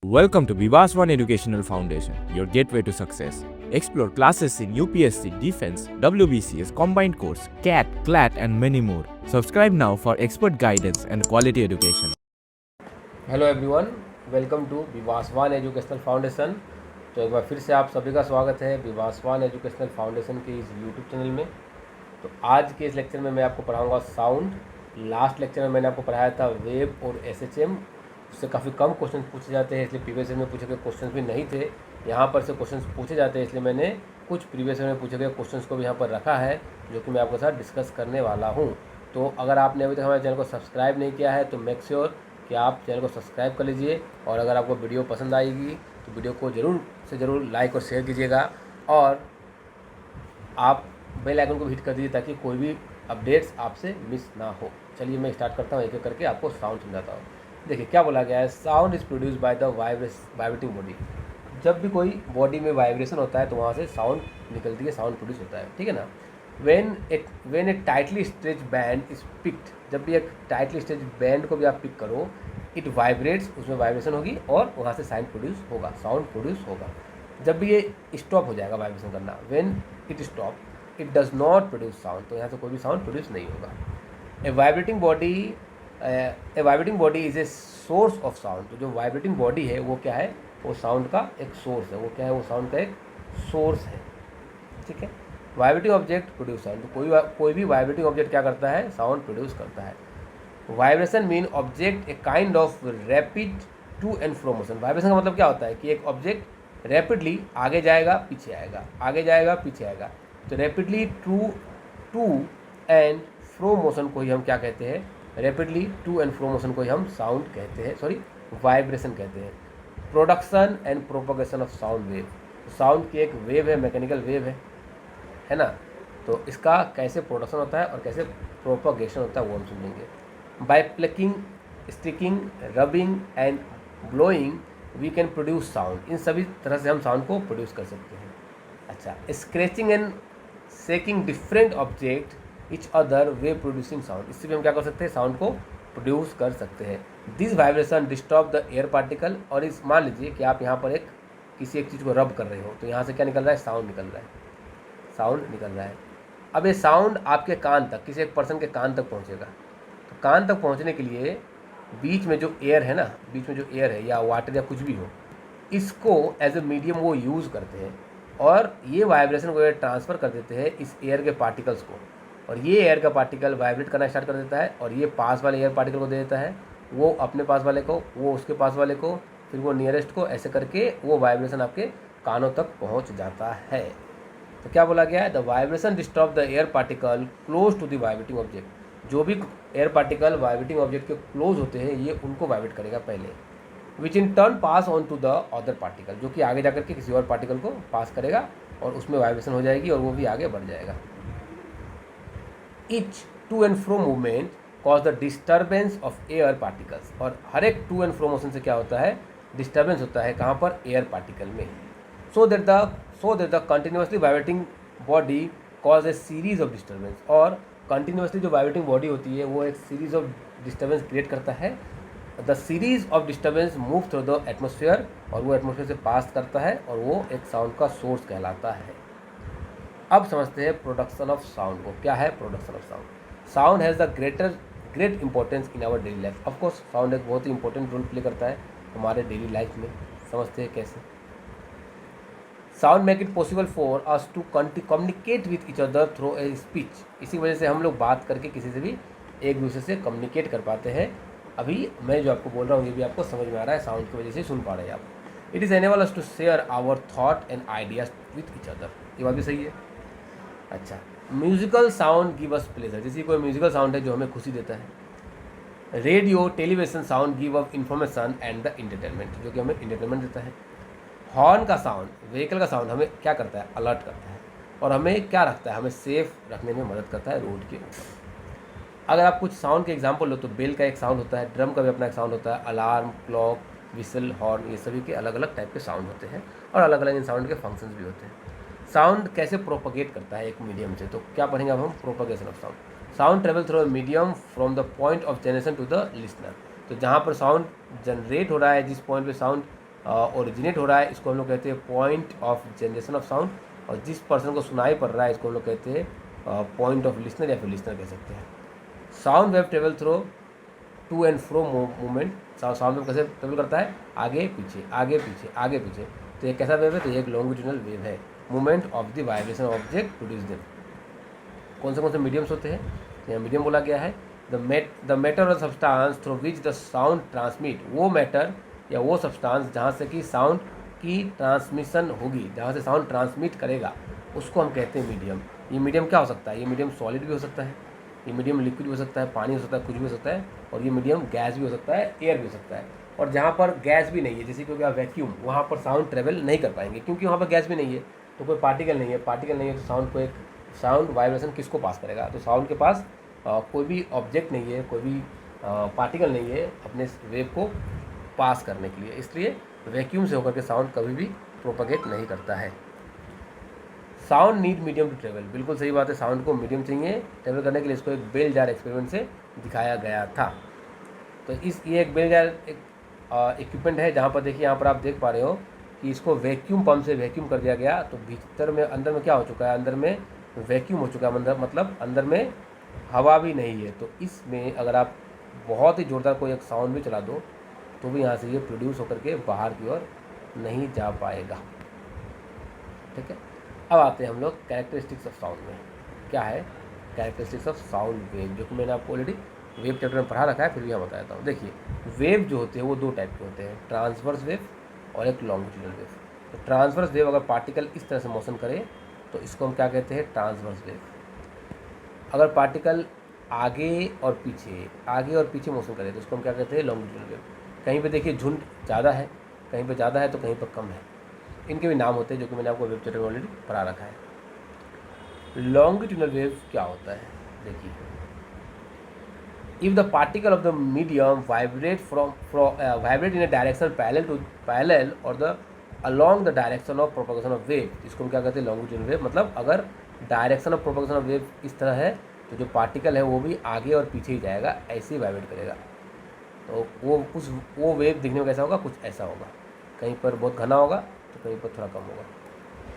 Welcome to Vivaswan Educational Foundation, your gateway to success. Explore classes in UPSC, Defense, WBCS, Combined Course, CAT, CLAT, and many more. Subscribe now for expert guidance and quality education. Hello everyone, welcome to Vivaswan educational foundation. तो एक बार फिर से आप सभी का स्वागत है विवासवान educational foundation के इस यूट्यूब चैनल में। तो आज के इस लेक्चर में मैं आपको पढ़ाऊंगा साउंड। लास्ट लेक्चर में मैंने आपको पढ़ाया था वेब और एसएचएम। उससे काफ़ी कम क्वेश्चन पूछे जाते हैं, इसलिए प्रीवियस ईयर में पूछे गए क्वेश्चन भी नहीं थे। यहाँ पर से क्वेश्चन पूछे जाते हैं, इसलिए मैंने कुछ प्रीवियस ईयर में पूछे गए क्वेश्चन को भी यहाँ पर रखा है, जो कि मैं आपके साथ डिस्कस करने वाला हूँ। तो अगर आपने अभी तक हमारे चैनल को सब्सक्राइब नहीं किया है तो मेक श्योर कि आप चैनल को सब्सक्राइब कर लीजिए। और अगर आपको वीडियो पसंद आएगी तो वीडियो को ज़रूर से ज़रूर लाइक और शेयर कीजिएगा, और आप बेल आइकन को भी हिट कर दीजिए ताकि कोई भी अपडेट्स आपसे मिस ना हो। चलिए मैं स्टार्ट करता हूँ, एक एक करके आपको साउंड समझाता हूँ। देखिए क्या बोला गया है, sound is produce by the vibrating body. जब भी कोई बॉडी में वाइब्रेशन होता है तो वहाँ से साउंड निकलती है, साउंड प्रोड्यूस होता है, ठीक है ना। When a tightly stretch band is picked, जब भी एक टाइटली स्ट्रेच बैंड को भी आप पिक करो, इट वाइब्रेट्स, उसमें वाइब्रेशन होगी और वहाँ से साउंड प्रोड्यूस होगा। जब भी ये स्टॉप हो जाएगा वाइब्रेशन करना, when it stop it does not produce sound, तो यहाँ से कोई भी साउंड प्रोड्यूस नहीं होगा। A vibrating body is a source of sound. तो जो वाइब्रेटिंग बॉडी है वो क्या है, वो साउंड का एक सोर्स है। वो क्या है, वो साउंड का एक सोर्स है, ठीक है। वाइब्रेटिंग ऑब्जेक्ट प्रोड्यूस साउंड, तो कोई भी वाइब्रेटिंग ऑब्जेक्ट क्या करता है, साउंड प्रोड्यूस करता है। Vibration mean object a kind of rapid to and fro motion. Vibration का मतलब क्या होता है कि एक ऑब्जेक्ट रैपिडली आगे जाएगा पीछे आएगा, आगे जाएगा पीछे आएगा। तो rapidly to and fro motion को ही हम क्या कहते हैं, rapidly to and fro motion को ही हम साउंड कहते हैं, सॉरी वाइब्रेशन कहते हैं। Production and propagation of sound wave, sound की एक वेव है, मैकेनिकल वेव है ना। तो इसका कैसे प्रोडक्शन होता है और कैसे प्रोपगेशन होता है वो हम समझेंगे। By plucking, sticking, rubbing and blowing we can produce sound. इन सभी तरह से हम साउंड को प्रोड्यूस कर सकते हैं। अच्छा, scratching and shaking different object each other way producing sound. इससे भी हम क्या कर सकते हैं, साउंड को प्रोड्यूस कर सकते हैं। This vibration disturb the air particle, और इस मान लीजिए कि आप यहाँ पर किसी एक चीज़ को रब कर रहे हो, तो यहाँ से क्या निकल रहा है, साउंड निकल रहा है। अब ये साउंड आपके कान तक, किसी एक पर्सन के कान तक पहुँचेगा। तो कान तक पहुँचने के लिए बीच में जो एयर है ना, बीच में जो एयर है या वाटर या कुछ भी हो, इसको एज ए मीडियम वो यूज़ करते हैं, और ये वाइब्रेशन को ट्रांसफ़र कर देते हैं इस एयर के पार्टिकल्स को, और ये एयर का पार्टिकल वाइब्रेट करना स्टार्ट कर देता है, और ये पास वाले एयर पार्टिकल को दे देता है, वो अपने पास वाले को, वो उसके पास वाले को, फिर वो नियरेस्ट को, ऐसे करके वो वाइब्रेशन आपके कानों तक पहुंच जाता है। तो क्या बोला गया है, the vibration disturb the air particle close to the vibrating object. जो भी एयर पार्टिकल वाइब्रेटिंग ऑब्जेक्ट के क्लोज होते हैं ये उनको वाइब्रेट करेगा पहले, which in turn pass on to the other particle, जो कि आगे जाकर के किसी और पार्टिकल को पास करेगा और उसमें वाइब्रेशन हो जाएगी और वो भी आगे बढ़ जाएगा। Each to and fro movement cause the disturbance of air particles, और हर एक टू एंड फ्रो मोशन से क्या होता है, डिस्टर्बेंस होता है, कहाँ पर, एयर पार्टिकल में। So that the continuously vibrating body cause A series of disturbance, और कंटिन्यूसली जो वाइब्रेटिंग बॉडी होती है वो एक सीरीज ऑफ डिस्टर्बेंस क्रिएट करता है। The series of disturbance move through the atmosphere, और वो एटमोसफियर से पास करता है, और वो एक साउंड का सोर्स कहलाता है। अब समझते हैं प्रोडक्शन ऑफ साउंड को। क्या है production of sound? Sound has the great importance in our daily life. Of course sound एक बहुत ही इंपॉर्टेंट रोल प्ले करता है हमारे डेली लाइफ में। समझते हैं कैसे। Sound make it possible for us to communicate with each other through a speech. इसी वजह से हम लोग बात करके किसी से भी एक दूसरे से कम्युनिकेट कर पाते हैं। अभी मैं जो आपको बोल रहा हूँ ये भी आपको समझ में आ रहा है, साउंड की वजह से सुन पा रहे हैं आप। It is enable us to share our thought and ideas with each other. ये बात भी सही है। अच्छा, musical sound give us pleasure. जैसे कोई म्यूजिकल साउंड है जो हमें खुशी देता है। Radio television sound give us information and the entertainment, जो कि हमें इंटरटेनमेंट देता है। हॉर्न का साउंड, व्हीकल का साउंड हमें क्या करता है, अलर्ट करता है, और हमें क्या रखता है, हमें सेफ रखने में मदद करता है रोड के ऊपर। अगर आप कुछ साउंड के एग्जाम्पल लो तो बेल का एक साउंड होता है, ड्रम का भी अपना एक साउंड होता है, अलार्म, क्लॉक, विसल, हॉर्न, ये सभी के अलग अलग टाइप के साउंड होते हैं, और अलग अलग इन साउंड के फंक्शंस भी होते हैं। साउंड कैसे प्रोपगेट करता है एक मीडियम से, तो क्या पढ़ेंगे अब हम, propagation of sound. Sound travel through medium from the point of generation to the listener. तो जहाँ पर साउंड जनरेट हो रहा है, जिस पॉइंट पे साउंड ओरिजिनेट हो रहा है, इसको हम लोग कहते हैं point of generation of sound, और जिस पर्सन को सुनाई पड़ रहा है इसको हम लोग कहते हैं पॉइंट ऑफ लिसनर या फिर लिसनर कह सकते हैं। Sound wave travel through to and fro movement. Sound wave कैसे ट्रेवल करता है, आगे पीछे आगे पीछे आगे पीछे। तो ये कैसा वेव है, तो ये एक लॉन्गिट्यूडनल वेव है। Movement of the vibration object produce them. कौन से मीडियम्स होते हैं, यहाँ मीडियम बोला गया है। द मैटर और substance through which the sound transmit, वो मैटर या वो सब्सटेंस जहाँ से कि साउंड की ट्रांसमिशन होगी, जहाँ से साउंड ट्रांसमिट करेगा, उसको हम कहते हैं मीडियम। ये मीडियम क्या हो सकता है, ये मीडियम सॉलिड भी हो सकता है, ये मीडियम लिक्विड भी हो सकता है, पानी हो सकता है, कुछ भी हो सकता है, और ये मीडियम गैस भी हो सकता है, एयर भी हो सकता है। और जहाँ पर गैस भी नहीं है, जैसे कि वैक्यूम, वहाँ पर साउंड ट्रेवल नहीं कर पाएंगे, क्योंकि वहाँ पर गैस भी नहीं है, तो कोई पार्टिकल नहीं है। पार्टिकल नहीं है तो साउंड को एक साउंड वाइब्रेशन किसको पास करेगा, तो साउंड के पास कोई भी ऑब्जेक्ट नहीं है, कोई भी पार्टिकल नहीं है अपने वेव को पास करने के लिए, इसलिए वैक्यूम से होकर के साउंड कभी भी प्रोपगेट नहीं करता है। Sound need medium to travel, बिल्कुल सही बात है, साउंड को मीडियम चाहिए ट्रेवल करने के लिए। इसको एक बेल जार एक्सपेरिमेंट से दिखाया गया था। तो ये एक बेल जार एक इक्विपमेंट है, जहाँ पर देखिए, यहाँ पर आप देख पा रहे हो कि इसको वैक्यूम पंप से वैक्यूम कर दिया गया, तो भीतर में अंदर में क्या हो चुका है, अंदर में वैक्यूम हो चुका है, मतलब अंदर में हवा भी नहीं है। तो इसमें अगर आप बहुत ही ज़ोरदार कोई एक साउंड भी चला दो तो भी यहाँ से ये प्रोड्यूस होकर के बाहर की ओर नहीं जा पाएगा। ठीक है, अब आते हैं हम लोग कैरेक्टरिस्टिक्स ऑफ साउंड में। क्या है कैरेक्टरिस्टिक्स ऑफ साउंड वेव, जो कि मैंने आपको ऑलरेडी वेव चैप्टर में पढ़ा रखा है, फिर भी मैं बता देता हूँ। देखिए, वेव जो होते हैं वो दो टाइप के होते हैं, ट्रांसवर्स वेव और एक लॉन्गिट्यूडनल वेव। तो ट्रांसवर्स वेव अगर पार्टिकल इस तरह से मोशन करे तो इसको हम क्या कहते हैं, ट्रांसवर्स वेव। अगर पार्टिकल आगे और पीछे मोशन करे तो उसको हम क्या कहते हैं, लॉन्गिट्यूडनल वेव। कहीं पे देखिए झुंड ज़्यादा है, कहीं पे ज़्यादा है तो कहीं पर कम है, इनके भी नाम होते हैं, जो कि मैंने आपको वेव चैप्टर में ऑलरेडी पढ़ा रखा है। लॉन्गिट्यूडनल वेव क्या होता है, देखिए, if the particle of the medium vibrate in a direction parallel और the along the direction of propagation of wave, इसको हम क्या कहते हैं, लॉन्गिट्यूडनल वेव। मतलब अगर direction of propagation of wave इस तरह है तो जो पार्टिकल है वो भी आगे और पीछे ही जाएगा, ऐसे ही वाइब्रेट करेगा। तो वो वेव दिखने में कैसा होगा, कुछ ऐसा होगा, कहीं पर बहुत घना होगा तो कहीं पर थोड़ा कम होगा,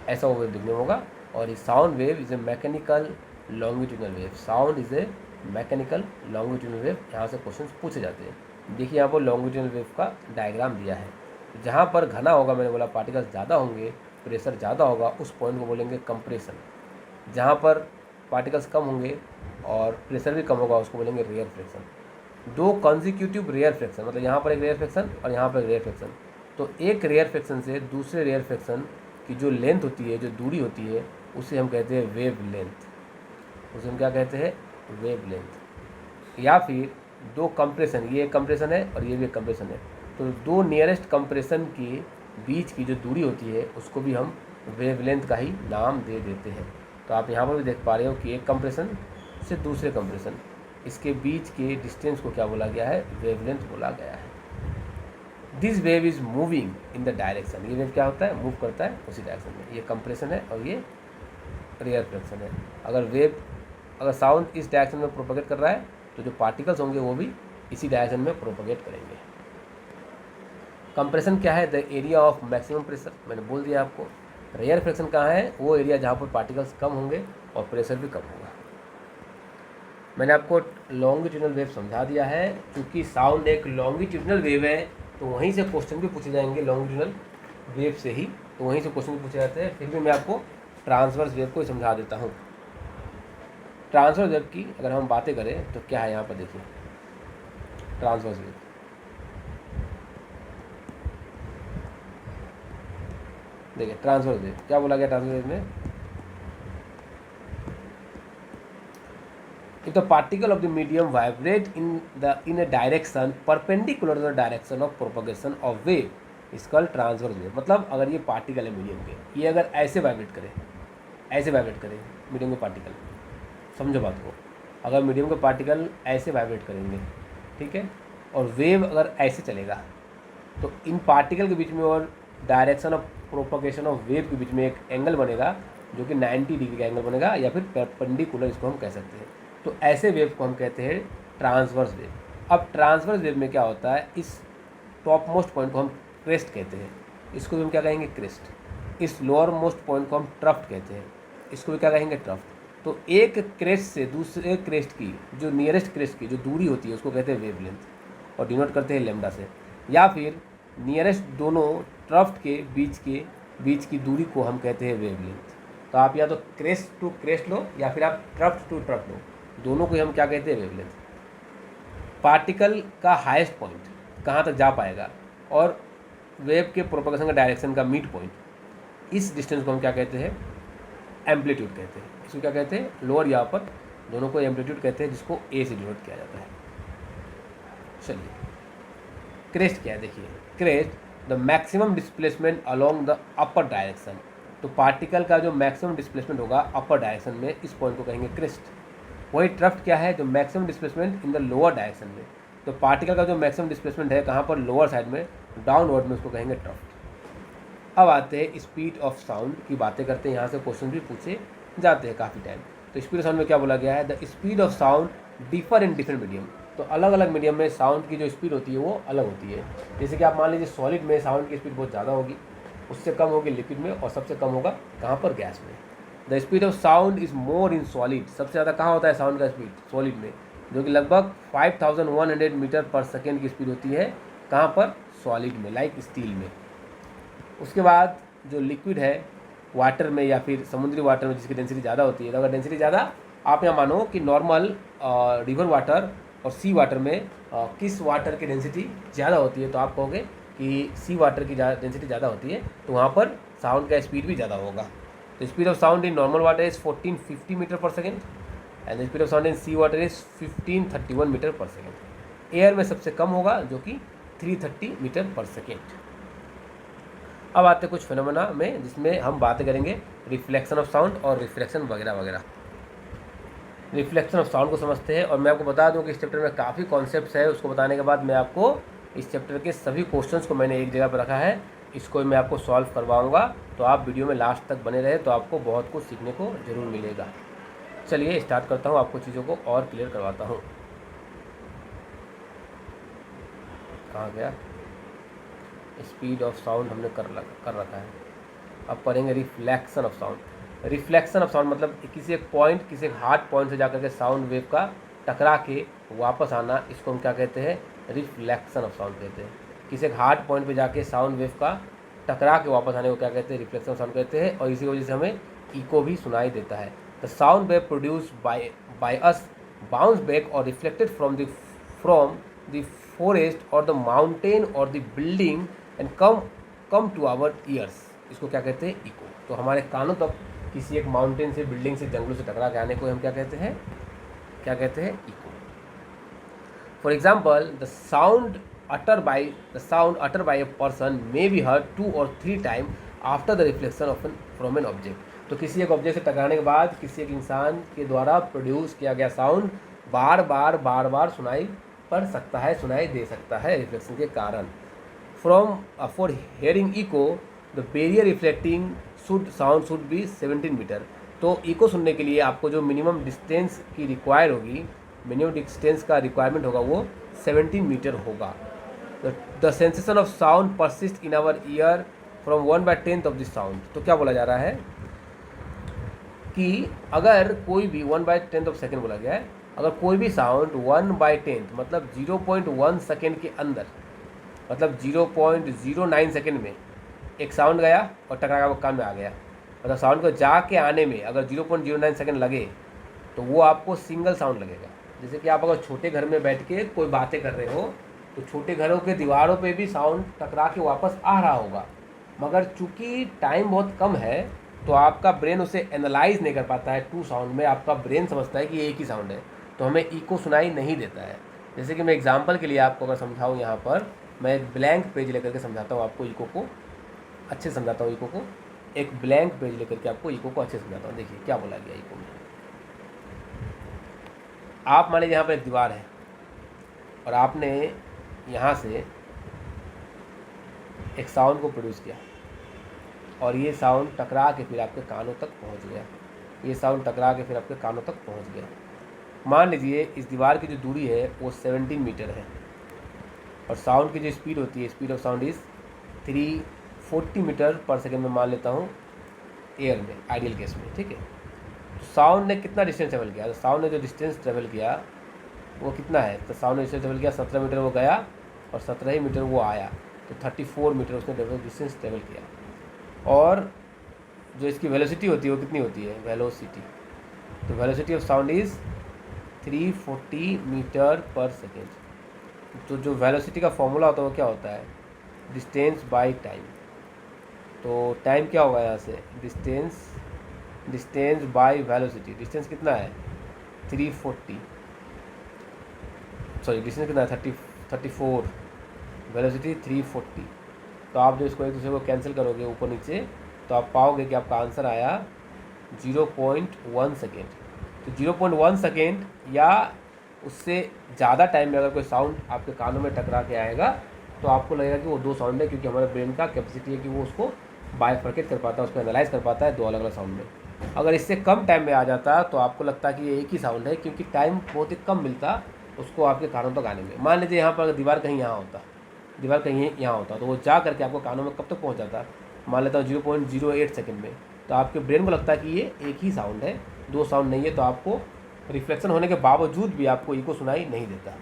ऐसा वो वेव दिखने में होगा। और ये sound wave is a mechanical longitudinal wave. Sound is a mechanical longitudinal wave. यहाँ से क्वेश्चन पूछे जाते हैं। देखिए, यहाँ पर लॉन्गिट्यूडनल वेव का डायग्राम दिया है। जहाँ पर घना होगा, मैंने बोला पार्टिकल्स ज़्यादा होंगे, प्रेशर ज़्यादा होगा, उस पॉइंट को बोलेंगे कंप्रेशन। जहाँ पर पार्टिकल्स कम होंगे और प्रेशर भी कम होगा, उसको बोलेंगे रेयर फ्रैक्शन। दो कॉन्जिक्यूटिव रेयर फ्रैक्शन, मतलब यहाँ पर एक रेयर फ्रैक्शन और यहाँ पर एक रेयर फ्रैक्शन, तो एक रेयर फ्रैक्शन से दूसरे रेयर फ्रैक्शन की जो लेंथ होती है, जो दूरी होती है, उसे हम कहते हैं वेव लेंथ। उसे हम क्या कहते हैं, वेव लेंथ। या फिर दो कंप्रेशन, ये एक कंप्रेशन है और ये भी एक कंप्रेशन है, तो दो नियरेस्ट कंप्रेशन के बीच की जो दूरी होती है उसको भी हम वेवलेंथ का ही नाम दे देते हैं। तो आप यहाँ पर भी देख पा रहे हो कि एक कंप्रेशन से दूसरे कंप्रेशन, इसके बीच के डिस्टेंस को क्या बोला गया है, वेवलेंथ बोला गया है। This wave is moving in the direction, ये वेव क्या होता है, मूव करता है उसी डायरेक्शन में। ये कंप्रेशन है और ये रेयर फ्रैक्शन है। अगर साउंड इस डायरेक्शन में प्रोपगेट कर रहा है तो जो पार्टिकल्स होंगे वो भी इसी डायरेक्शन में प्रोपगेट करेंगे। कंप्रेशन क्या है, the area of maximum pressure, मैंने बोल दिया आपको। रेयर फ्रैक्शन कहाँ है, वो एरिया जहाँ पर पार्टिकल्स कम होंगे और प्रेशर भी कम होगा। मैंने आपको लॉन्गिट्यूडनल वेव समझा दिया है। क्योंकि साउंड एक लॉन्गिट्यूडनल वेव है तो वहीं से क्वेश्चन भी पूछे जाएंगे, लॉन्गिट्यूडनल वेव से ही तो वहीं से क्वेश्चन भी पूछे जाते हैं। फिर भी मैं आपको ट्रांसवर्स वेव को समझा देता हूँ। ट्रांसवर्स वेव की अगर हम बातें करें तो क्या है, यहाँ पर देखिए ट्रांसवर्स वेव। देखिए ट्रांसवर्स वेव क्या बोला गया, ट्रांसवर्स वेव में if the particle of the medium vibrate in a direction perpendicular to the direction of propagation of wave is called transverse wave। मतलब अगर ये पार्टिकल है मीडियम के, ये अगर ऐसे वाइब्रेट करे मीडियम के पार्टिकल, समझो बात को, अगर मीडियम के पार्टिकल ऐसे वाइब्रेट करेंगे, ठीक है, और वेव अगर ऐसे चलेगा तो इन पार्टिकल के बीच में और direction of propagation of wave के बीच में एक एंगल बनेगा जो कि 90 डिग्री का एंगल बनेगा, या फिर परपेंडिकुलर इसको हम कह सकते हैं। तो ऐसे वेव को हम कहते हैं ट्रांसवर्स वेव। अब ट्रांसवर्स वेव में क्या होता है, इस टॉप मोस्ट पॉइंट को हम क्रेस्ट कहते हैं, इसको भी हम क्या कहेंगे क्रेस्ट। इस लोअर मोस्ट पॉइंट को हम ट्रफ्ट कहते हैं, इसको भी क्या कहेंगे ट्रफ्ट। तो एक क्रेस्ट से दूसरे क्रेस्ट की जो नियरेस्ट क्रेस्ट की जो दूरी होती है उसको कहते हैं वेवलेंथ और डिनोट करते हैं लैम्डा से। या फिर नियरेस्ट दोनों ट्रफ्ट के बीच की दूरी को हम कहते हैं वेवलेंथ। तो आप या तो क्रेस्ट टू क्रेस्ट लो या फिर आप ट्रफ्ट टू ट्रफ्ट लो, दोनों को हम क्या कहते हैं वेवलेंथ। पार्टिकल का हाईएस्ट पॉइंट कहाँ तक जा पाएगा और वेव के प्रोपगेशन का डायरेक्शन का मिड पॉइंट, इस डिस्टेंस को हम क्या कहते हैं एम्पलीट्यूड कहते हैं। इसको क्या कहते हैं लोअर या अपर दोनों को एम्पलीट्यूड कहते हैं, जिसको ए से डिनोट किया जाता है। चलिए क्रेस्ट क्या है देखिए, crest the maximum displacement along the upper direction. तो पार्टिकल का जो मैक्सिमम डिस्प्लेसमेंट होगा अपर डायरेक्शन में, इस पॉइंट को कहेंगे क्रेस्ट। वही ट्रफ्ट क्या है, जो maximum displacement in the lower direction में। तो पार्टिकल का जो मैक्सिमम डिस्प्लेसमेंट है कहाँ पर, लोअर साइड में, डाउनवर्ड में, उसको कहेंगे ट्रफ्ट। अब आते हैं स्पीड ऑफ साउंड की बातें करते हैं, यहाँ से क्वेश्चन भी पूछे जाते हैं काफ़ी टाइम। तो स्पीड ऑफ साउंड में क्या बोला गया है, the speed of sound differ in different medium. तो अलग अलग मीडियम में साउंड की जो स्पीड होती है वो अलग होती है। जैसे कि आप मान लीजिए सॉलिड में साउंड की स्पीड बहुत ज़्यादा होगी, उससे कम होगी लिक्विड में, और सबसे कम होगा कहाँ पर, गैस में। The speed of sound is more in solid. सबसे ज़्यादा कहाँ होता है साउंड का स्पीड, सॉलिड में, जो कि लगभग 5100 मीटर पर सेकेंड की स्पीड होती है, कहाँ पर, सॉलिड में, लाइक स्टील में। उसके बाद जो लिक्विड है वाटर में या फिर समुद्री वाटर में जिसकी डेंसिटी ज़्यादा होती है, तो अगर डेंसिटी ज़्यादा, आप यहाँ मानो कि नॉर्मल रिवर वाटर और सी वाटर में किस वाटर की डेंसिटी ज़्यादा होती है, तो आप कहोगे कि सी वाटर की डेंसिटी ज़्यादा होती है, तो वहाँ पर साउंड का स्पीड भी ज़्यादा होगा। तो speed of sound in normal water is 1450 metre per second and speed of sound in sea water is 1531 metre per second. Air में सबसे कम होगा जो कि 330 मीटर पर सेकेंड। अब आते हैं कुछ फिनोमेना में जिसमें हम बातें करेंगे रिफ्लेक्शन ऑफ साउंड और रिफ्लेक्शन वगैरह वगैरह। रिफ्लेक्शन ऑफ साउंड को समझते हैं, और मैं आपको बता दूं कि इस चैप्टर में काफ़ी कॉन्सेप्ट्स है। उसको बताने के बाद मैं आपको इस चैप्टर के सभी क्वेश्चंस को मैंने एक जगह पर रखा है, इसको मैं आपको सॉल्व करवाऊंगा। तो आप वीडियो में लास्ट तक बने रहे तो आपको बहुत कुछ सीखने को ज़रूर मिलेगा। चलिए स्टार्ट करता हूँ, आपको चीज़ों को और क्लियर करवाता हूँ। कहाँ गया, स्पीड ऑफ साउंड हमने कर रखा है। अब पढ़ेंगे reflection of sound. Reflection of sound मतलब किसी एक पॉइंट, किसी एक हार्ड पॉइंट से जाकर के साउंड वेव का टकरा के वापस आना, इसको हम क्या कहते हैं, रिफ्लेक्शन ऑफ साउंड कहते हैं। किसी एक हार्ड पॉइंट पे जाके साउंड वेव का टकरा के वापस आने को क्या कहते हैं, रिफ्लेक्शन ऑफ साउंड कहते हैं। और इसी वजह से हमें इको भी सुनाई देता है। The sound wave produce by us bounce back और रिफ्लेक्टेड फ्रॉम द फॉरेस्ट और द माउंटेन और the building and come to our ears, इसको क्या कहते हैं, इको। तो हमारे कानों तक किसी एक माउंटेन से, बिल्डिंग से, जंगलों से टकरा के आने को हम क्या कहते हैं, echo. For example the sound utter by a person may be heard 2 or 3 time after the reflection from an object. तो किसी एक ऑब्जेक्ट से टकराने के बाद किसी एक इंसान के द्वारा प्रोड्यूस किया गया साउंड बार बार सुनाई पड़ सकता है, सुनाई दे सकता है रिफ्लेक्शन के कारण। For hearing echo the barrier reflecting sound should be 17 metre. तो इको सुनने के लिए आपको जो मिनिमम डिस्टेंस की रिक्वायर होगी, मिनिमम डिस्टेंस का रिक्वायरमेंट होगा वो 17 मीटर होगा। The sensation of sound persist in our ear from 1/10 of the sound. तो क्या बोला जा रहा है कि अगर कोई भी 1/10 ऑफ सेकेंड बोला गया है, अगर कोई भी साउंड 1/10 मतलब 0.1 सेकेंड के अंदर, मतलब 0.09 सेकेंड में एक साउंड गया और टकरा वो कान में आ गया, मतलब साउंड को जाके आने में अगर 0.09 सेकेंड लगे तो वो आपको सिंगल साउंड लगेगा। जैसे कि आप अगर छोटे घर में बैठ के कोई बातें कर रहे हो तो छोटे घरों के दीवारों पे भी साउंड टकरा के वापस आ रहा होगा, मगर चूंकि टाइम बहुत कम है तो आपका ब्रेन उसे एनालाइज नहीं कर पाता है। 2 साउंड में आपका ब्रेन समझता है कि ये एक ही साउंड है, तो हमें इको सुनाई नहीं देता है। जैसे कि मैं एग्जांपल के लिए आपको अगर समझाऊँ, यहाँ पर मैं एक ब्लैंक पेज लेकर के समझाता हूँ आपको, इको को अच्छे समझाता हूँ। इको को एक ब्लैंक पेज लेकर के आपको इको को अच्छे समझाता हूँ। देखिए क्या बोला गया इको में। आप मान लीजिए यहाँ पर एक दीवार है और आपने यहाँ से एक साउंड को प्रोड्यूस किया और ये साउंड टकरा के फिर आपके कानों तक पहुँच गया, ये साउंड टकरा के फिर आपके कानों तक पहुँच गया। मान लीजिए इस दीवार की जो दूरी है वो 17 मीटर है और साउंड की जो स्पीड होती है, speed of sound is 340 metre per second में मान लेता हूँ एयर में, आइडियल केस में, ठीक है। तो साउंड ने कितना डिस्टेंस ट्रेवल किया, तो साउंड ने जो डिस्टेंस ट्रेवल किया वो कितना है, तो साउंड ने डिस्टेंस ट्रेवल किया 17 मीटर वो गया और 17 ही मीटर वो आया, तो 34 मीटर उसने डिस्टेंस ट्रेवल किया। और जो इसकी वेलोसिटी होती है वो कितनी होती है, वेलोसिटी, तो velocity of sound is 340 metre per second. तो जो वेलोसिटी का फॉर्मूला होता है वो क्या होता है, डिस्टेंस बाय टाइम। तो टाइम क्या होगा यहाँ से, डिस्टेंस बाय वेलोसिटी। डिस्टेंस कितना है 340, सॉरी डिस्टेंस कितना है 34, वेलोसिटी 340। तो आप जो इसको एक दूसरे को कैंसिल करोगे ऊपर नीचे तो आप पाओगे कि आपका आंसर आया 0.1 सेकेंड। तो 0.1 सेकेंड या उससे ज़्यादा टाइम में अगर कोई साउंड आपके कानों में टकरा के आएगा तो आपको लगेगा कि वो दो साउंड है, क्योंकि हमारे ब्रेन का कैपेसिटी है कि वो उसको बाइफरकेट कर पाता है, उसको एनालाइज कर पाता है दो अलग अलग साउंड में। अगर इससे कम टाइम में आ जाता तो आपको लगता कि ये एक ही साउंड है, क्योंकि टाइम बहुत ही कम मिलता उसको आपके कानों तक आने में। मान लीजिए यहाँ पर दीवार कहीं यहाँ होता, दीवार कहीं यहाँ होता, तो वो जा करके आपको कानों में कब तक पहुँच जाता, मान लेता हूँ 0.08 सेकेंड में। तो आपके ब्रेन को लगता है कि ये एक ही साउंड है, दो साउंड नहीं है, तो आपको रिफ्लेक्शन होने के बावजूद भी आपको इको सुनाई नहीं देता।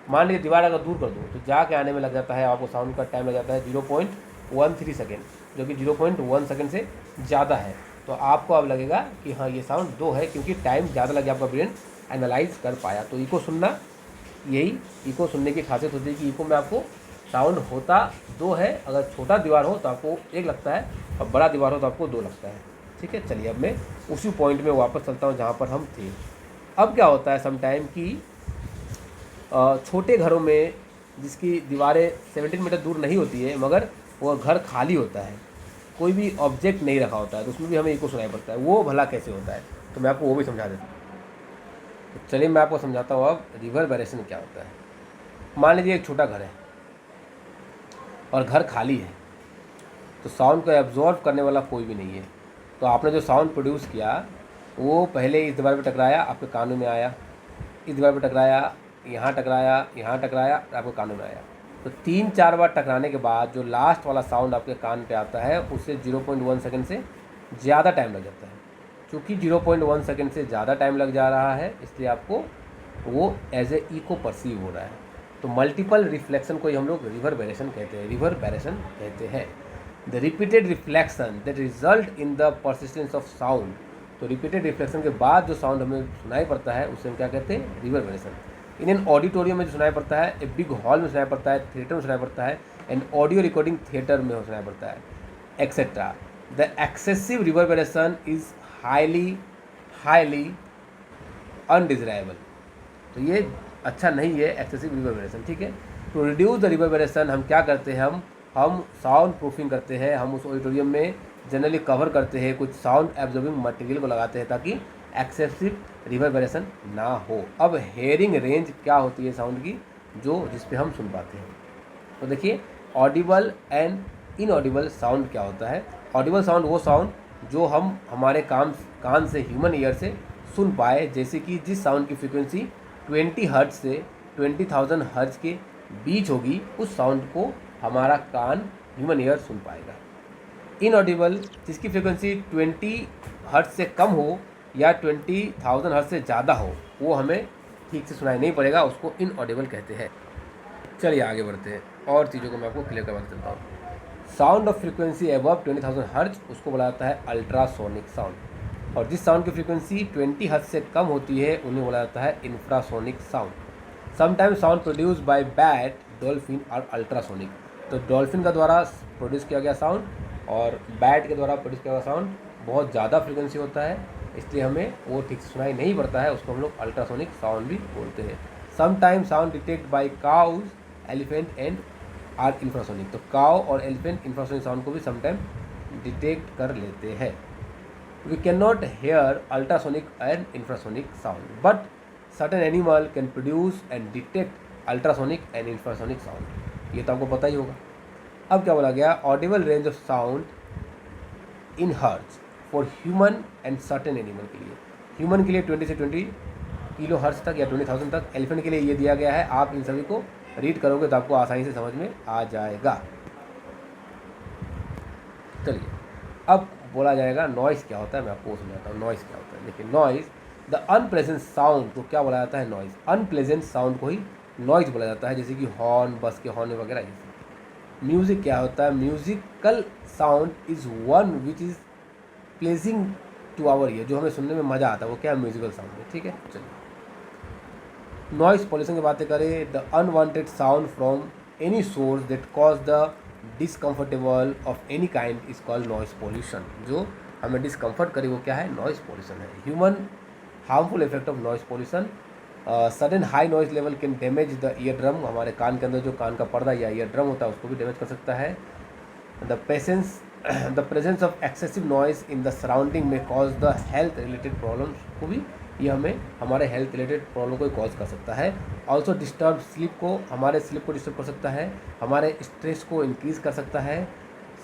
मान लीजिए दीवार अगर दूर कर दूँ तो जाके आने में लग जाता है आपको, साउंड का टाइम लग जाता है 0.13 सेकेंड, जो कि 0.1 सेकेंड से ज़्यादा है। तो आपको अब लगेगा कि हाँ ये साउंड दो है, क्योंकि टाइम ज़्यादा लगे, आपका ब्रेन एनालाइज कर पाया। तो इको सुनना, यही इको सुनने की खासियत होती है कि इको में आपको साउंड होता दो है, अगर छोटा दीवार हो तो आपको एक लगता है और बड़ा दीवार हो तो आपको दो लगता है, ठीक है। चलिए अब मैं उसी पॉइंट में वापस चलता हूँ जहाँ पर हम थे। अब क्या होता है समटाइम कि छोटे घरों में जिसकी दीवारें 17 मीटर दूर नहीं होती है, मगर वो घर खाली होता है, कोई भी ऑब्जेक्ट नहीं रखा होता है, तो उसमें भी हमें इको सुनाई पड़ता है। वो भला कैसे होता है, तो मैं आपको वो भी समझा देता हूँ। तो चलिए मैं आपको समझाता हूँ अब रिवर्बरेशन क्या होता है। मान लीजिए एक छोटा घर है और घर खाली है, तो साउंड को एब्जॉर्व करने वाला कोई भी नहीं है। तो आपने जो साउंड प्रोड्यूस किया वो पहले इस दीवार पे टकराया, आपके कानों में आया, इस दीवार पे टकराया, यहाँ टकराया, यहाँ टकराया, आपके कानों में आया। तो 3-4 बार टकराने के बाद जो लास्ट वाला साउंड आपके कान पे आता है उससे 0.1 सेकेंड से ज़्यादा टाइम लग जाता है। क्योंकि 0.1 सेकेंड से ज़्यादा टाइम लग जा रहा है, इसलिए आपको वो एज ए इको परसीव हो रहा है। तो मल्टीपल रिफ्लेक्शन को ही हम लोग रिवर्बरेशन कहते हैं, रिवर्बरेशन कहते हैं। The repeated reflection that result in the persistence of sound. तो रिपीटेड रिफ्लेक्शन के बाद जो साउंड हमें सुनाई पड़ता है उसे हम क्या कहते हैं, रिवर्बरेशन। इन एन ऑडिटोरियम में जो सुनाई पड़ता है, एक बिग हॉल में सुनाई पड़ता है, थिएटर में सुनाई पड़ता है, एंड ऑडियो रिकॉर्डिंग थिएटर में सुनाई पड़ता है, etcetera. The excessive reverberation is highly undesirable. तो ये अच्छा नहीं है एक्सेसिव रिवर्बरेशन, ठीक है। टू रिड्यूस द रिवर्बरेशन हम क्या करते हैं, हम साउंड प्रूफिंग करते हैं। हम उस ऑडिटोरियम में जनरली कवर करते हैं, कुछ साउंड एब्जॉर्बिंग मटेरियल को लगाते हैं ताकि एक्सेसिव रिवर्बरेशन ना हो। अब हेयरिंग रेंज क्या होती है साउंड की, जो जिस पे हम सुन पाते हैं। तो देखिए ऑडिबल एंड इनऑडिबल साउंड क्या होता है। ऑडिबल साउंड वो साउंड जो हम हमारे कान से, ह्यूमन ईयर से सुन पाए, जैसे कि जिस साउंड की फ्रीक्वेंसी 20 हर्ट्ज से 20,000 हर्ट्ज के बीच होगी, उस साउंड को हमारा कान, ह्यूमन ईयर सुन पाएगा। इनऑडिबल जिसकी फ्रीक्वेंसी 20 हर्ट्ज से कम हो या 20,000 हर्ट्ज से ज़्यादा हो, वो हमें ठीक से सुनाई नहीं पड़ेगा, उसको इनऑडिबल कहते हैं। चलिए आगे बढ़ते हैं और चीज़ों को मैं आपको क्लियर करवा चलता हूँ। Sound of frequency above 20,000 hertz उसको बोला जाता है अल्ट्रासोनिक साउंड, और जिस साउंड की फ्रीक्वेंसी 20 हर्ट्ज से कम होती है उन्हें बोला जाता है infrasonic sound. Sometimes sound produce by bat, dolphin और अल्ट्रासोनिक। तो डॉल्फिन का द्वारा प्रोड्यूस किया गया साउंड और बैट के द्वारा प्रोड्यूस किया गया साउंड बहुत ज़्यादा फ्रीक्वेंसी होता है, इसलिए हमें वो ठीक से सुनाई नहीं पड़ता है, उसको हम लोग अल्ट्रासोनिक साउंड भी बोलते हैं। Sometime sound detect by cows, elephant and are infrasonic. तो काउ और एलिफेंट इंफ्रासोनिक साउंड को भी समटाइम डिटेक्ट कर लेते हैं। We can not hear ultrasonic and infrasonic sound, but certain animal can produce and detect ultrasonic and infrasonic sound. ये तो आपको पता ही होगा। अब क्या बोला गया, Audible range of sound in hertz for human and certain animal के लिए। ह्यूमन के लिए 20 से 20 किलो हर्ट्ज तक या 20,000 तक, एलिफेंट के लिए ये दिया गया है। आप इन सभी को रीड करोगे तो आपको आसानी से समझ में आ जाएगा। चलिए अब बोला जाएगा नॉइज़ क्या होता है, मैं आपको वो समझाता हूँ नॉइज़ क्या होता है। देखिए नॉइज़ द अनप्लेजेंट साउंड को क्या बोला जाता है, नॉइज़। अनप्लेजेंट साउंड को ही नॉइज़ बोला जाता है, जैसे कि हॉर्न, बस के हॉर्न वगैरह ये सब। म्यूज़िक क्या होता है, musical sound is one which is pleasing to our ear, जो हमें सुनने में मज़ा आता है वो क्या है, म्यूजिकल साउंड है। ठीक है, चलिए नॉइज़ पॉल्यूशन की बातें करें, the unwanted sound from any source that cause the discomfortable of any kind is called noise pollution. जो हमें डिसकम्फर्ट करे वो क्या है, नॉइज़ पॉल्यूशन है। Human harmful effect of noise pollution, sudden high noise level can damage the eardrum, हमारे कान के अंदर जो कान का पर्दा या ईयर ड्रम होता है उसको भी डैमेज कर सकता है। The presence of excessive noise in the surrounding में cause the health related problems को भी, ये हमें हमारे हेल्थ रिलेटेड प्रॉब्लम को कॉज कर सकता है। ऑल्सो डिस्टर्ब स्लीप को, हमारे स्लीप को डिस्टर्ब कर सकता है, हमारे स्ट्रेस को इंक्रीज कर सकता है,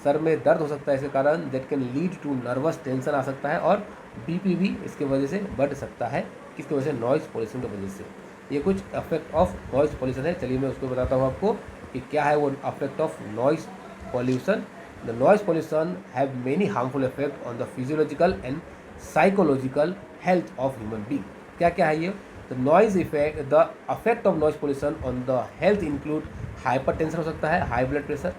सर में दर्द हो सकता है इसके कारण, that can lead to nervous tension आ सकता है, और बीपी भी इसके वजह से बढ़ सकता है। किसकी वजह से, नॉइज़ पॉल्यूशन की वजह से। ये कुछ इफेक्ट ऑफ नॉइज़ पॉल्यूशन है। चलिए मैं उसको बताता हूँ आपको कि क्या है वो effect of noise pollution. The noise pollution have many harmful effect on the physiological and psychological health of human being. क्या क्या है ये, the noise effect, the effect of noise pollution on the health include hypertension हो सकता है, high blood pressure,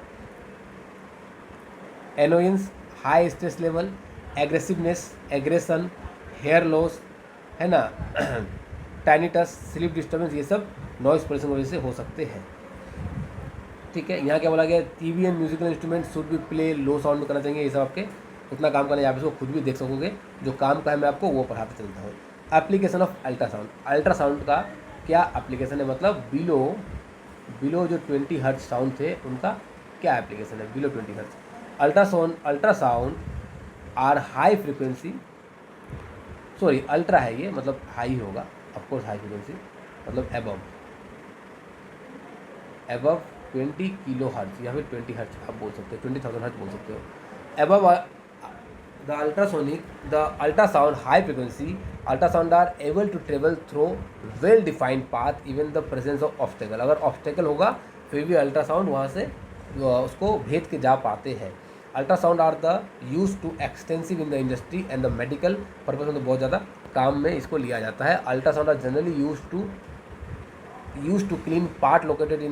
annoyance, high stress level, aggressiveness, aggression, hair loss, है ना, टैनिटस, sleep disturbance, ये सब नॉइज़ पॉल्यूशन की वजह से हो सकते हैं। ठीक है, यहाँ क्या बोला गया, TV and musical instrument should भी प्ले लो साउंड में करना चाहिए। ये सब आपके उतना काम करना है, आप इसको खुद भी देख सकोगे, जो काम का है मैं आपको वो पढ़ाते चलता हूँ। एप्लीकेशन ऑफ अल्ट्रासाउंड, अल्ट्रासाउंड का क्या एप्लीकेशन है, मतलब बिलो जो 20 हर्ट्ज साउंड थे उनका क्या एप्लीकेशन है, below 20 hertz. Ultrasound are high frequency, sorry ultra है ये, मतलब हाई होगा, ऑफकोर्स हाई फ्रिक्वेंसी मतलब एबव 20 किलो हर्ट्ज या फिर 20 हर्ट्ज आप बोल सकते हो, 20,000 हर्ट्ज बोल सकते हो। Above the ultrasonic, the ultrasound high frequency ultrasound are able to travel through well defined path even the presence of obstacle, अगर ऑब्स्टेकल होगा फिर भी अल्ट्रासाउंड वहाँ से उसको भेद के जा पाते हैं। Ultrasound are the use to extensive in the industry and the medical purpose में, तो बहुत ज़्यादा काम में इसको लिया जाता है। Ultrasound are generally use to clean part located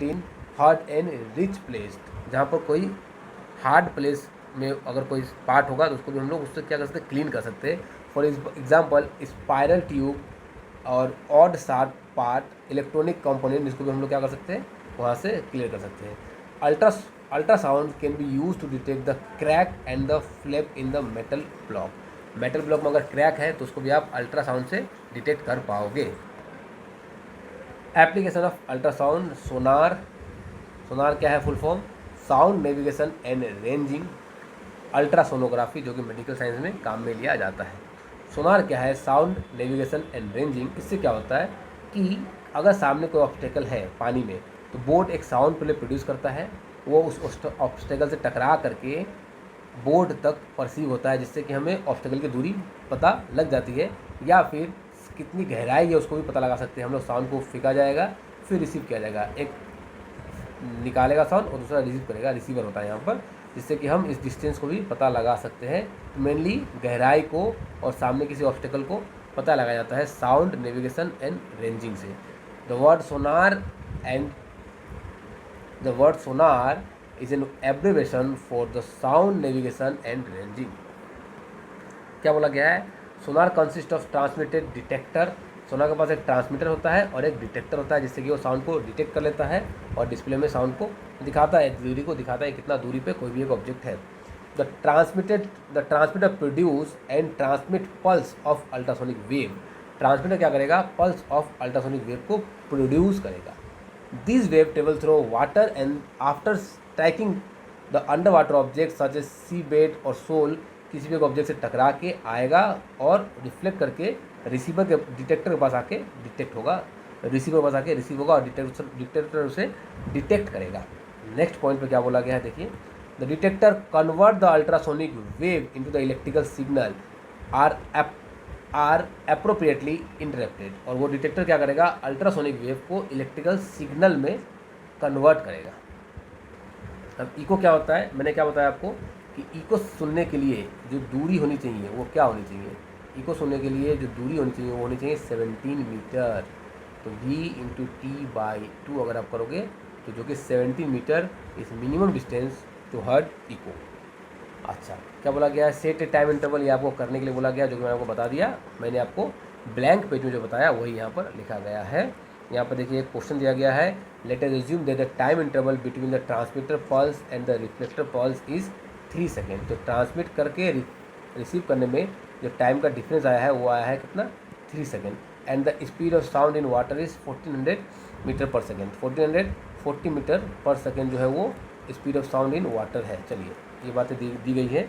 in hard and reach place, जहाँ पर कोई हार्ड प्लेस में अगर कोई पार्ट होगा तो उसको भी हम लोग उससे क्या कर सकते हैं, क्लीन कर सकते हैं। फॉर एग्जाम्पल स्पायरल ट्यूब और odd sharp part, electronic component, जिसको भी हम लोग क्या कर सकते हैं, वहाँ से क्लियर कर सकते हैं। Ultrasound can be use to detect the crack and the flap in the metal block, metal block में अगर क्रैक है तो उसको भी आप अल्ट्रासाउंड से डिटेक्ट कर पाओगे। एप्लीकेशन ऑफ अल्ट्रासाउंड, सोनार क्या है full form, sound navigation and ranging, ultrasonography जो कि मेडिकल साइंस में काम में लिया जाता है। सोनार क्या है, साउंड नेविगेशन एंड रेंजिंग। इससे क्या होता है कि अगर सामने कोई ऑब्स्टेकल है पानी में तो बोट एक साउंड पहले प्रोड्यूस करता है, वो उस ऑब्स्टेकल से टकरा करके बोट तक परसीव होता है, जिससे कि हमें ऑब्स्टेकल की दूरी पता लग जाती है, या फिर कितनी गहराई है उसको भी पता लगा सकते हैं हम लोग। साउंड को फेंका जाएगा फिर रिसीव किया जाएगा, एक निकालेगा साउंड और दूसरा रिसीव करेगा, रिसीवर होता है यहाँ पर, जिससे कि हम इस डिस्टेंस को भी पता लगा सकते हैं। मेनली गहराई को और सामने किसी ऑब्स्टेकल को पता लगाया जाता है साउंड नेविगेशन एंड रेंजिंग से। The word Sonar is an abbreviation for the sound navigation and ranging. क्या बोला गया है, सोनार कंसिस्ट ऑफ ट्रांसमिटेड डिटेक्टर, सोनार के पास एक ट्रांसमीटर होता है और एक डिटेक्टर होता है, जिससे कि वो साउंड को डिटेक्ट कर लेता है और डिस्प्ले में साउंड को दिखाता है, दूरी को दिखाता है कितना दूरी पे कोई भी एक ऑब्जेक्ट है। The transmitter produce and transmit pulse of ultrasonic wave, transmitter क्या करेगा, पल्स ऑफ अल्ट्रासोनिक वेव को प्रोड्यूस करेगा। This wave travel through water and after striking the under water object such as sea bed और shoal, किसी भी एक object से टकरा के आएगा और रिफ्लेक्ट करके रिसीवर के डिटेक्टर के पास आके डिटेक्ट होगा, रिसीवर के पास आके रिसीव होगा और डिटेक्टर उसे डिटेक्ट करेगा। नेक्स्ट पॉइंट पे क्या बोला गया है देखिए, the detector convert the ultrasonic wave into the electrical signal are appropriately interrupted, और वो डिटेक्टर क्या करेगा, अल्ट्रासोनिक वेव को इलेक्ट्रिकल सिग्नल में कन्वर्ट करेगा। अब इको क्या होता है, मैंने क्या बताया आपको कि इको सुनने के लिए जो दूरी होनी चाहिए वो क्या होनी चाहिए, इको सुनने के लिए जो दूरी होनी चाहिए वो होनी चाहिए 17 मीटर। तो v इंटू टी बाई 2 अगर आप करोगे तो जो कि 17 metre is minimum distance to heard echo. अच्छा, क्या बोला गया है, सेट ए टाइम इंटरवल, ये आपको करने के लिए बोला गया, जो कि मैंने आपको बता दिया। मैंने आपको ब्लैंक पेज में जो बताया वही यहाँ पर लिखा गया है। यहाँ पर देखिए एक क्वेश्चन दिया गया है, let us assume that the time interval between the transmitter pulse and the reflector pulse is 3 second. तो ट्रांसमिट करके रिसीव करने में जो टाइम का डिफरेंस आया है वो आया है कितना, 3 second. And the speed of sound in water is 1400 metre per second. 1440 metre per second जो है वो speed of sound in water है। चलिए ये बातें दी गई है।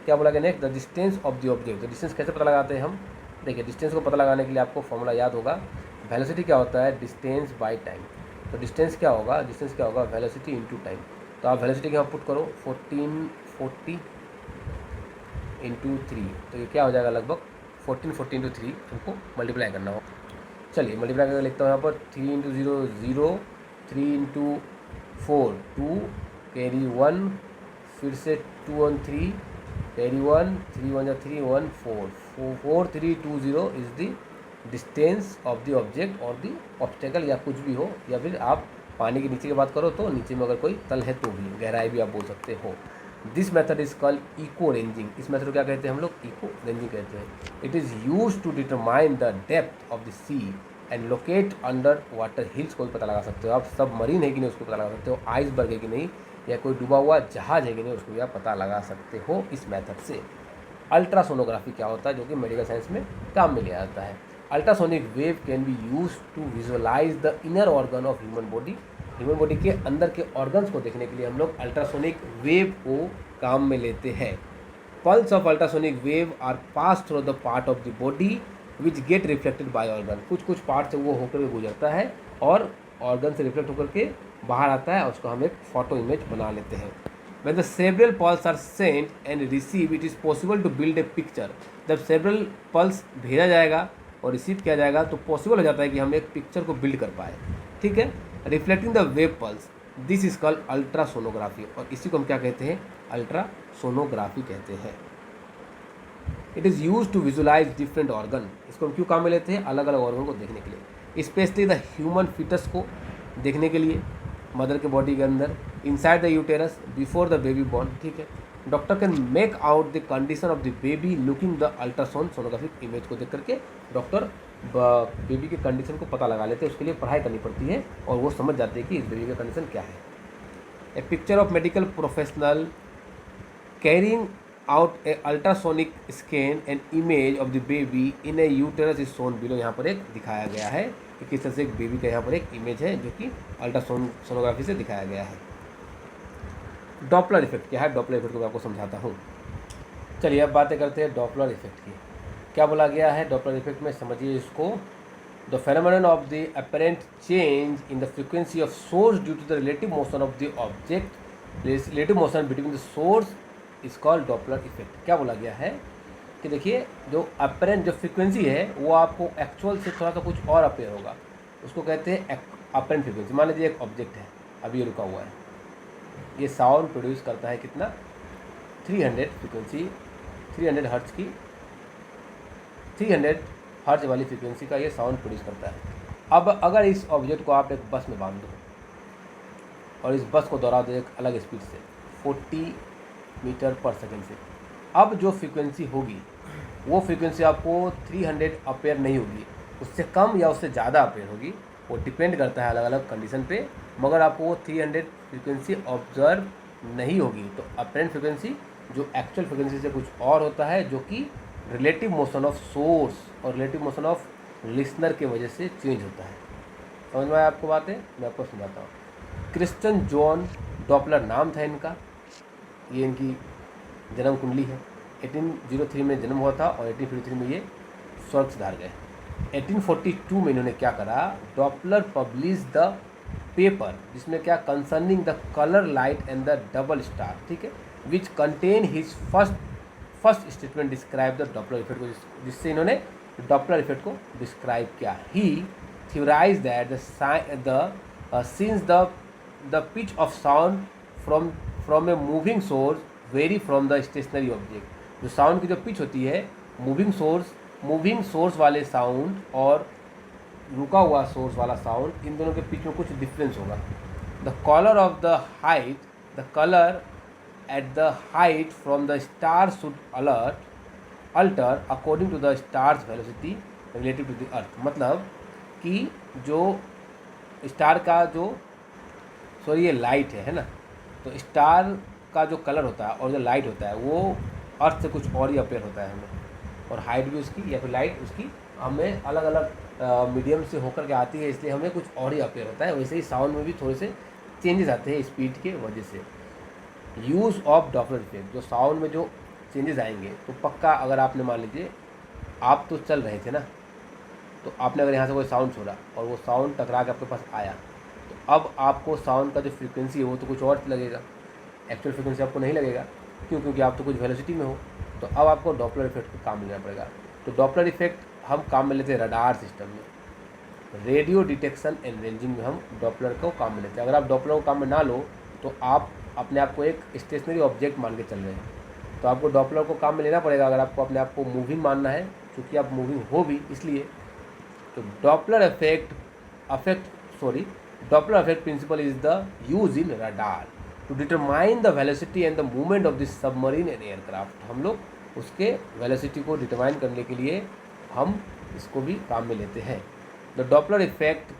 क्या बोला गया next, the distance of the object. तो डिस्टेंस कैसे पता लगाते हैं हम, देखिए डिस्टेंस को पता लगाने के लिए आपको फॉर्मूला याद होगा, वेलोसिटी क्या होता है, डिस्टेंस बाय टाइम। तो डिस्टेंस क्या होगा वेलोसिटी इंटू टाइम। तो आप वेलोसिटी के यहाँ पुट करो 1440 इंटू 3, तो ये क्या हो जाएगा, लगभग 1440 इंटू 3 हमको मल्टीप्लाई करना होगा। चलिए मल्टीप्लाई करके लिखता हूँ यहाँ पर 3 इंटू 0 0, 3 इंटू 4 2, कैरी 1, फिर से 2 1 3, carry 1, 3 1 3 1 4 4 3 2 0 is the distance of the object और द ऑब्स्टेकल, या कुछ भी हो, या फिर आप पानी के नीचे की बात करो तो नीचे में अगर कोई तल है तो भी, गहराई भी आप बोल सकते हो। This method is called echo ranging. इस मेथड को क्या कहते हैं हम लोग, इको रेंजिंग कहते हैं। It is use to determine the depth of the sea and locate under water hills को भी पता लगा सकते हो आप, सब मरीन है कि नहीं उसको पता लगा सकते हो, आइसबर्ग है कि नहीं, या कोई डूबा हुआ जहाज है कि नहीं उसको भी आप पता लगा सकते हो इस मेथड से। अल्ट्रासोनोग्राफी क्या होता है, जो कि मेडिकल साइंस में काम में लिया जाता है। Ultrasonic wave can be use to visualize the inner organ of human body. Human body के अंदर के ऑर्गन्स को देखने के लिए हम लोग अल्ट्रासोनिक वेव को काम में लेते हैं। Pulse of ultrasonic wave are pass through the part of the body which get reflected by organ. कुछ पार्ट से वो होकर के गुजरता है और ऑर्गन से रिफ्लेक्ट होकर के बाहर आता है, उसको हम एक फोटो इमेज बना लेते हैं। When the cerebral pulse are sent and received, it is possible to build a picture. जब cerebral pulse भेजा जाएगा और रिसीव किया जाएगा तो पॉसिबल हो जाता है कि हम एक पिक्चर को बिल्ड कर पाए, ठीक है। Reflecting the wave pulse, this is called ultrasonography, और इसी को हम क्या कहते हैं, अल्ट्रासोनोग्राफी कहते हैं। It is use to visualize different organ. इसको हम क्यों काम में लेते हैं, अलग अलग ऑर्गन को देखने के लिए, स्पेशली द ह्यूमन फिटस को देखने के लिए, मदर के बॉडी के अंदर, inside the uterus before the baby born, ठीक है। Doctor can make out the condition of the baby looking the ultrasound sonographic image को देख करके डॉक्टर बेबी के कंडीशन को पता लगा लेते हैं। उसके लिए पढ़ाई करनी पड़ती है और वो समझ जाते हैं कि इस बेबी का कंडीशन क्या है। A picture of medical professional carrying out a ultrasonic scan and image of the baby in a uterus is shown below. यहाँ पर एक दिखाया गया है कि किस तरह से एक बेबी का यहाँ पर एक इमेज है जो कि अल्ट्रासोनोग्राफी से दिखाया गया है। डॉपलर इफेक्ट क्या है, डॉपलर इफेक्ट को मैं आपको समझाता हूँ। चलिए अब बातें करते हैं डॉपलर इफेक्ट की। क्या बोला गया है डॉपलर इफेक्ट में, समझिए इसको। The phenomenon of the apparent change in the frequency of source due to the relative motion of the object, relative motion between the source is called Doppler effect. क्या बोला गया है कि देखिए जो अपेरेंट जो फ्रीक्वेंसी है वो आपको एक्चुअल से थोड़ा सा कुछ और अपेयर होगा, उसको कहते हैं अपेरेंट फ्रीक्वेंसी। मान लीजिए एक ऑब्जेक्ट है, अभी ये रुका हुआ है, ये साउंड प्रोड्यूस करता है कितना, 300 फ्रीक्वेंसी, 300 हर्ट्ज की, 300 हर्ट्ज वाली फ्रीक्वेंसी का ये साउंड प्रोड्यूस करता है। अब अगर इस ऑब्जेक्ट को आप एक बस में बांध दो और इस बस को दौड़ा दो एक अलग स्पीड से 40 मीटर पर सेकेंड से, अब जो फ्रीक्वेंसी होगी वो फ्रीक्वेंसी आपको 300 अपेयर नहीं होगी, उससे कम या उससे ज़्यादा अपेयर होगी, वो डिपेंड करता है अलग अलग कंडीशन पे, मगर आपको वो 300 फ्रीक्वेंसी ऑब्जर्व नहीं होगी। तो अपेरेंट फ्रीक्वेंसी जो एक्चुअल फ्रीक्वेंसी से कुछ और होता है, जो कि रिलेटिव मोशन ऑफ सोर्स और रिलेटिव मोशन ऑफ लिसनर के वजह से चेंज होता है। समझ में आया आपको बातें, मैं आपको समझाता हूँ। क्रिस्टन जॉन डॉपलर नाम था इनका, ये इनकी जन्म कुंडली है। 1803 में जन्म हुआ था और 1853 में ये स्वर्ग सिधार गए। 1842 में इन्होंने क्या करा, डॉपलर पब्लिश द पेपर, जिसमें क्या, concerning the colour light and the double star, ठीक है, which contain his first statement describe the Doppler effect को, जिससे इन्होंने डॉपलर इफेक्ट को डिस्क्राइब किया। He theorized that since the pitch of sound from from a moving source vary from the stationary object. जो sound की जो pitch होती है मूविंग सोर्स वाले साउंड और रुका हुआ सोर्स वाला साउंड, इन दोनों के बीच में कुछ डिफरेंस होगा। The colour of the height, the colour at the height from the star should alter according to the star's velocity relative to the earth. मतलब कि जो स्टार का जो ये लाइट है ना, तो स्टार का जो कलर होता है और जो लाइट होता है वो अर्थ से कुछ और ही अपेयर होता है हमें, और हाइट भी उसकी या फिर लाइट उसकी हमें अलग अलग मीडियम से होकर के आती है, इसलिए हमें कुछ और ही अपेयर होता है। वैसे ही साउंड में भी थोड़े से चेंजेस आते हैं स्पीड के वजह से। यूज़ ऑफ डॉपलर इफेक्ट, जो साउंड में जो चेंजेस आएंगे तो पक्का, अगर आपने मान लीजिए आप तो चल रहे थे ना, तो आपने अगर यहाँ से कोई साउंड छोड़ा और वो साउंड टकरा के आपके पास आया, तो अब आपको साउंड का जो फ्रीक्वेंसी है वो तो कुछ और लगेगा, एक्चुअल फ्रीक्वेंसी आपको नहीं लगेगा। क्यों? क्योंकि आप तो कुछ वेलोसिटी में हो। तो अब आपको डॉपलर इफेक्ट को काम में लेना पड़ेगा। तो डॉपलर इफेक्ट हम काम में लेते हैं रडार सिस्टम में, रेडियो डिटेक्शन एंड रेंजिंग में हम डॉपलर को काम में लेते हैं। अगर आप डॉपलर को काम में ना लो तो आप अपने आप को एक स्टेशनरी ऑब्जेक्ट मान के चल रहे हैं, तो आपको डॉपलर को काम में लेना पड़ेगा अगर आपको अपने आप को मूविंग मानना है, क्योंकि आप मूविंग हो भी इसलिए। तो Doppler effect principle is the use in radar to determine the velocity and the movement of this submarine and aircraft. हम लोग उसके वेलोसिटी को डिटरमाइन करने के लिए हम इसको भी काम में लेते हैं। The Doppler effect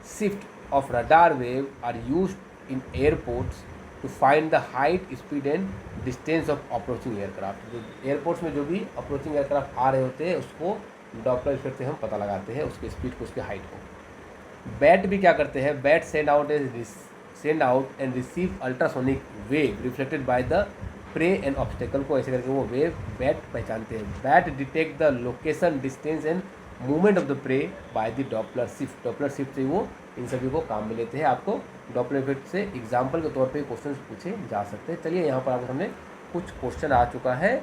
shift of radar wave are used in airports to find the height, speed and distance of approaching aircraft. जो एयरपोर्ट्स में जो भी अप्रोचिंग एयरक्राफ्ट आ रहे होते हैं उसको डॉपलर इफेक्ट से हम पता लगाते हैं, उसके स्पीड को, उसके हाइट को। बैट भी क्या करते हैं, bat send out and receive ultrasonic wave reflected by the prey and obstacle को, ऐसे करके वो वेव बैट पहचानते हैं। Bat detect the location, distance and movement of the prey by the Doppler shift. Doppler shift से वो इन सभी को काम में लेते हैं। आपको डॉपलर इफेक्ट से एग्जाम्पल के तौर पे क्वेश्चन पूछे जा सकते हैं। चलिए यहाँ पर आपके सामने कुछ क्वेश्चन आ चुका है।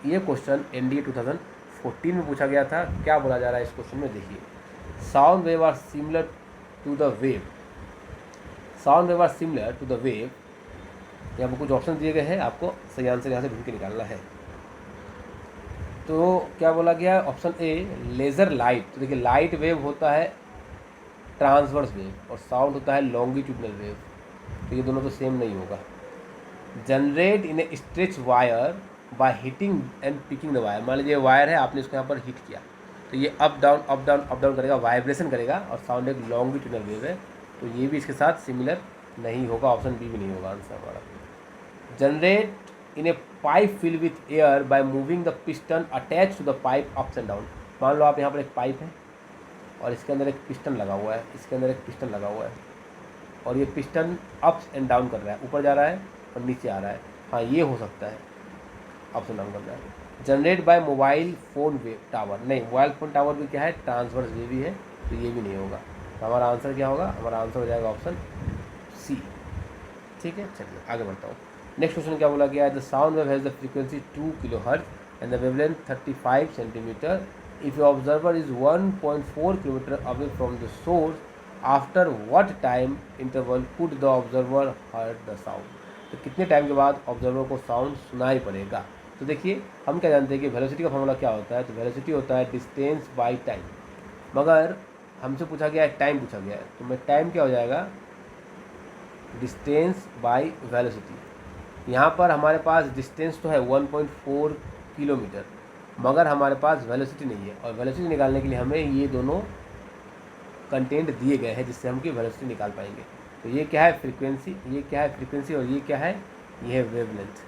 ये क्वेश्चन NDA 2014 में पूछा गया था। क्या बोला जा रहा है इस क्वेश्चन में, देखिए। Sound wave are similar to the wave, यहाँ पर कुछ ऑप्शन दिए गए हैं, आपको सही आंसर यहाँ से ढूंढ के निकालना है। तो क्या बोला गया है, ऑप्शन ए लेज़र लाइट। तो देखिए लाइट वेव होता है ट्रांसवर्स वेव और साउंड होता है लॉन्गिट्यूडनल वेव, तो ये दोनों तो सेम नहीं होगा। Generate in a stretch wire by hitting and picking the wire. मान लीजिए वायर है, आपने इसको यहाँ पर हिट किया तो ये अप डाउन करेगा, वाइब्रेशन करेगा, और साउंड एक लॉन्गिट्यूडनल वेव है, तो ये भी इसके साथ सिमिलर नहीं होगा। ऑप्शन बी भी नहीं होगा आंसर हमारा। Generate in a pipe fill with air by moving the piston attach to the pipe ups and down. मान लो आप यहाँ पर एक पाइप है और इसके अंदर एक पिस्टन लगा हुआ है, इसके अंदर एक पिस्टन लगा हुआ है, और ये पिस्टन अप्स एंड डाउन कर रहा है, ऊपर जा रहा है और नीचे आ रहा है। हाँ, ये हो सकता है, अप्स एंड डाउन कर रहा है। Generate by mobile phone wave tower, नहीं, मोबाइल फोन टावर भी क्या है, ट्रांसवर्स वेव ही है, तो ये भी नहीं होगा। तो हमारा आंसर क्या होगा, हमारा आंसर हो जाएगा ऑप्शन सी। ठीक है, चलिए आगे बढ़ता हूँ। नेक्स्ट क्वेश्चन क्या बोला गया है, the sound wave has the frequency 2 kHz and the wavelength 35 centimetre. If your observer is 1.4 kilometre away from the source, after what time interval could the observer heard the sound. तो कितने time के बाद observer को sound सुनाई पड़ेगा। तो देखिए हम क्या जानते हैं कि वेलोसिटी का फॉर्मूला क्या होता है, तो वेलोसिटी होता है डिस्टेंस बाय टाइम, मगर हमसे पूछा गया है टाइम पूछा गया है, तो मैं टाइम क्या हो जाएगा, डिस्टेंस बाय वेलोसिटी। यहाँ पर हमारे पास डिस्टेंस तो है 1.4 किलोमीटर, मगर हमारे पास वेलोसिटी नहीं है, और वेलोसिटी निकालने के लिए हमें ये दोनों कंटेंट दिए गए हैं जिससे हम की वेलोसिटी निकाल पाएंगे। तो ये क्या है, फ्रीक्वेंसी, ये क्या है फ्रीक्वेंसी, और ये क्या है, ये है वेवलेंथ।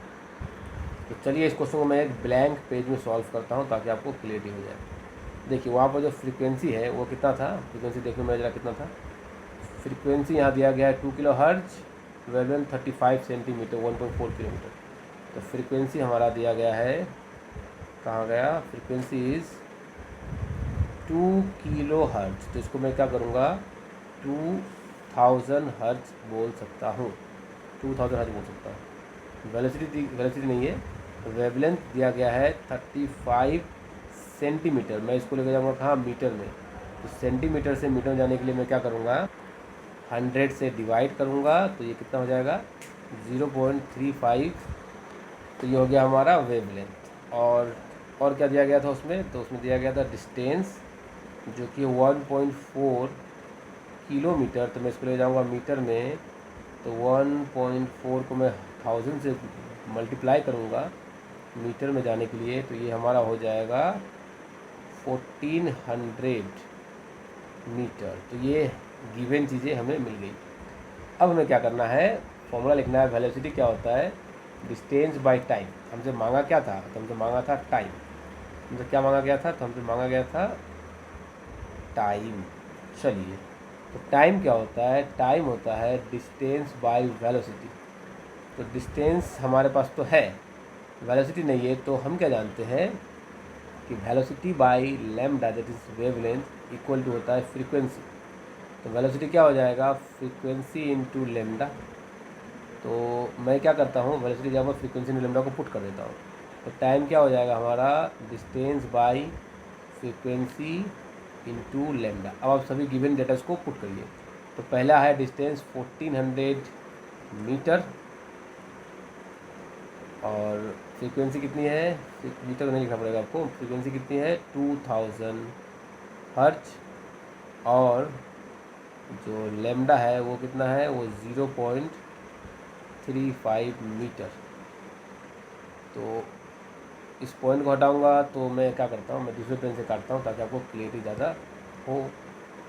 तो चलिए इस क्वेश्चन को मैं एक ब्लैंक पेज में सॉल्व करता हूँ ताकि आपको क्लियरिटी हो जाए। देखिए वहाँ पर जो फ्रीक्वेंसी है वो कितना था, फ्रीक्वेंसी देखने में जरा कितना था, फ्रीक्वेंसी यहाँ दिया गया है 2 kHz, वेवलेंथ 35 सेंटीमीटर, 1.4 किलोमीटर। तो फ्रीक्वेंसी हमारा दिया गया है, कहाँ गया, फ्रीक्वेंसी इज़ 2 kHz। तो इसको मैं क्या करूँगा, 2000 हर्ट्ज बोल सकता हूँ, 2000 हर्ट्ज बोल सकता हूँ। वेलोसिटी नहीं है, वेवलेंथ दिया गया है 35 सेंटीमीटर। मैं इसको लेकर जाऊँगा कहाँ, मीटर में। तो सेंटीमीटर से मीटर में जाने के लिए मैं क्या करूँगा, 100 से डिवाइड करूँगा, तो ये कितना हो जाएगा, 0.35, तो ये हो गया हमारा वेवलेंथ। और क्या दिया गया था उसमें, तो उसमें दिया गया था डिस्टेंस जो कि 1.4 किलोमीटर। तो मैं इसको ले जाऊंगा मीटर में, तो 1.4 को मैं 1000 से मल्टीप्लाई करूंगा मीटर में जाने के लिए, तो ये हमारा हो जाएगा 1400 मीटर। तो ये गिवन चीज़ें हमें मिल गई। अब हमें क्या करना है, फॉर्मूला लिखना है। वेलोसिटी क्या होता है, डिस्टेंस बाय टाइम। हमसे मांगा क्या था, तो हमसे मांगा था टाइम। हमसे क्या मांगा गया था, तो हमसे मांगा गया था टाइम। चलिए, तो टाइम क्या होता है, टाइम होता है डिस्टेंस बाय वेलोसिटी। तो डिस्टेंस हमारे पास तो है, वेलोसिटी नहीं है, तो हम क्या जानते हैं कि velocity by lambda that is wavelength equal to होता है फ्रीक्वेंसी। तो वेलोसिटी क्या हो जाएगा, फ्रीक्वेंसी इनटू लैम्डा। तो मैं क्या करता हूँ, वेलोसिटी जब मैं फ्रीक्वेंसी इनटू लैम्डा को पुट कर देता हूँ, तो टाइम क्या हो जाएगा हमारा, distance by frequency into lambda. अब आप सभी गिवन डेटास को पुट करिए। तो पहला है डिस्टेंस 1400 मीटर, और फ्रीक्वेंसी कितनी है, मीटर तो नहीं लिखना पड़ेगा आपको, फ्रीक्वेंसी कितनी है 2000 हर्ट्ज, और जो लैम्डा है वो कितना है, वो 0.35 मीटर। तो इस पॉइंट को हटाऊंगा, तो मैं क्या करता हूँ, मैं दूसरे पेन से काटता हूँ ताकि आपको क्लियरिटी ज़्यादा हो।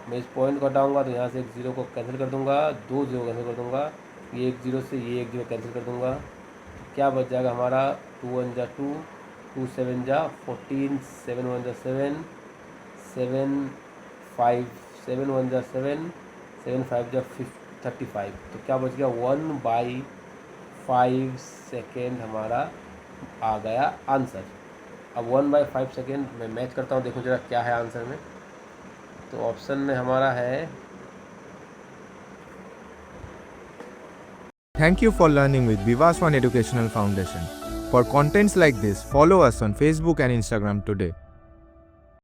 मैं इस पॉइंट को हटाऊंगा, तो यहाँ से एक ज़ीरो को कैंसिल कर दूंगा, 2 ज़ीरो कैंसिल कर दूंगा, ये एक ज़ीरो से ये एक ज़ीरो कैंसिल कर दूंगा। तो क्या बच जाएगा हमारा, 2 1 जा 2, 2 7 जा 14, 7 1 जा 7, 7 5 7 1 जा 7, 7 5 जा 35। तो क्या बच गया, 1/5 सेकेंड हमारा आ गया आंसर। अब 1/5 सेकेंड मैं मैच करता हूँ, देखो जरा क्या है आंसर में। तो ऑप्शन में हमारा है, Thank you for learning with Vivas One Educational Foundation. For contents like this, follow us on Facebook and Instagram today.